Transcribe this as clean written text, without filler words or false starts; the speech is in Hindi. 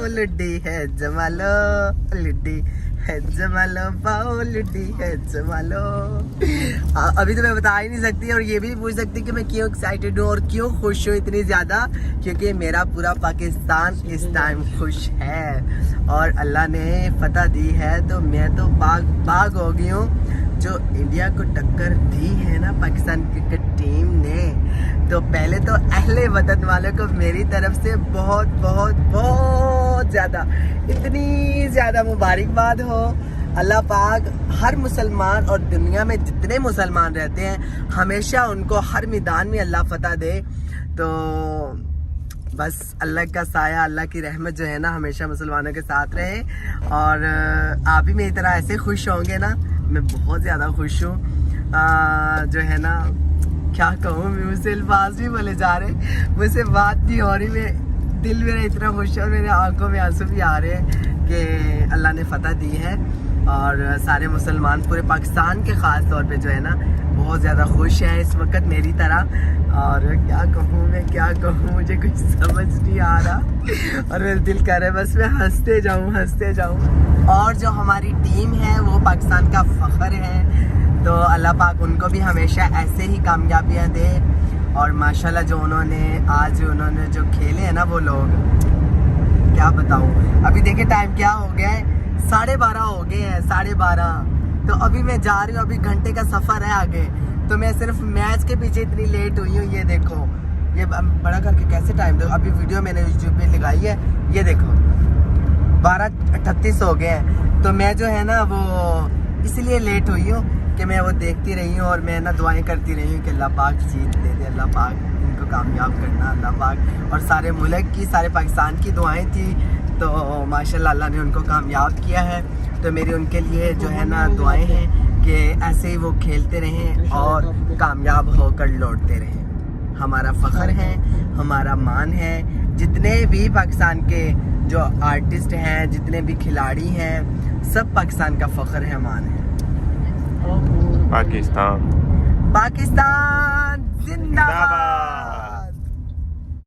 लुड्डी है जमालो, लुड्डी है जमालो, पाओ लुड्डी है जमालो। अभी तो मैं बता ही नहीं सकती और ये भी नहीं पूछ सकती कि मैं क्यों एक्साइटेड हूँ और क्यों खुश हूँ इतनी ज़्यादा, क्योंकि मेरा पूरा पाकिस्तान इस टाइम खुश है और अल्लाह ने फतह दी है। तो मैं तो बाग हो गई हूँ। जो इंडिया को टक्कर दी है ना पाकिस्तान क्रिकेट टीम ने, तो पहले तो अहले वतन वालों को मेरी तरफ से बहुत बहुत बहुत ज़्यादा, इतनी ज़्यादा मुबारकबाद हो। अल्लाह पाक हर मुसलमान और दुनिया में जितने मुसलमान रहते हैं हमेशा उनको हर मैदान में अल्लाह फतह दे। तो बस अल्लाह का साया, अल्लाह की रहमत जो है ना हमेशा मुसलमानों के साथ रहे। और आप भी मेरी तरह ऐसे खुश होंगे ना, मैं बहुत ज़्यादा खुश हूँ। जो है ना क्या कहूँ, मुझसे अल्फाज भी बोले जा रहे, मुझसे बात नहीं हो रही, मैं दिल मेरा इतना खुश है और मेरे आंखों में आंसू भी आ रहे हैं कि अल्लाह ने फतह दी है। और सारे मुसलमान पूरे पाकिस्तान के ख़ास तौर पे जो है ना बहुत ज़्यादा खुश हैं इस वक्त मेरी तरह। और क्या कहूँ, मैं क्या कहूँ, मुझे कुछ समझ नहीं आ रहा और मेरा दिल कर रहा है बस मैं हंसते जाऊँ। और जो हमारी टीम है वो पाकिस्तान का फ़ख्र है, तो अल्लाह पाक उनको भी हमेशा ऐसे ही कामयाबियाँ दे। और माशाल्लाह जो उन्होंने जो खेले हैं ना वो लोग, क्या बताऊँ। अभी देखिए टाइम क्या हो गया है, 12:30 हो गए हैं, 12:30। तो अभी मैं जा रही हूँ, अभी घंटे का सफ़र है आगे। तो मैं सिर्फ मैच के पीछे इतनी लेट हुई हूँ। ये देखो, ये बड़ा करके कैसे टाइम दो, अभी वीडियो मैंने यूट्यूब पे लगाई है, ये देखो 12:38 हो गए हैं। तो मैं जो है ना वो इसलिए लेट हुई हूँ कि मैं वो देखती रही हूँ और मैं ना दुआएं करती रही हूँ कि अल्लाह पाक जीत दे दे, अल्लाह पाक इनको कामयाब करना, अल्लाह पाक। और सारे मुल्क की, सारे पाकिस्तान की दुआएं थी, तो माशाल्लाह अल्लाह ने उनको कामयाब किया है। तो मेरी उनके लिए जो है ना दुआएं हैं कि ऐसे ही वो खेलते रहें और कामयाब होकर लौटते रहें। हमारा फ़ख्र है, हमारा मान है। जितने भी पाकिस्तान के जो आर्टिस्ट हैं, जितने भी खिलाड़ी हैं, सब पाकिस्तान का फ़ख्र है, मान है। पाकिस्तान जिंदाबाद।